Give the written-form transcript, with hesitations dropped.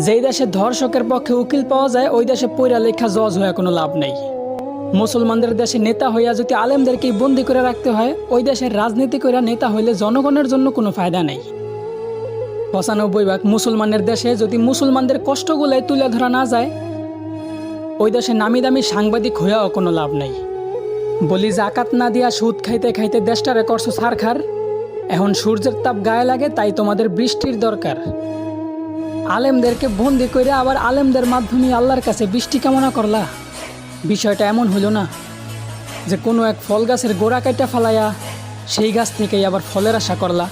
যেই দেশে ধর্ষকের পক্ষে উকিল পাওয়া যায় ওই দেশে পইরা লেখা জজ হয়ে কোনো লাভ নেই। মুসলমানদের দেশে নেতা হইয়া যদি আলেমদেরকেই বন্দি করে রাখতে হয়, ওই দেশের রাজনীতি করে নেতা হইলে জনগণের জন্য কোনো ফায়দা নেই। ৯৫% মুসলমানের দেশে যদি মুসলমানদের কষ্টগুলাই তুলে ধরা না যায়, ওই দেশে নামি দামি সাংবাদিক হইয়াও কোনো লাভ নেই। বলি জাকাত না দিয়া সুদ খাইতে খাইতে দেশটারে করছো ছারখার। এখন সূর্যের তাপ গায়ে লাগে তাই তোমাদের বৃষ্টির দরকার। আলেমদেরকে বন্দি করে আবার আলেমদের মাধ্যমে আল্লাহর কাছে বৃষ্টি কামনা করলা। বিষয়টা এমন হলো না যে কোনো এক ফল গাছের গোড়া কাইটা ফালাইয়া সেই গাছ থেকেই আবার ফলের আশা করলা।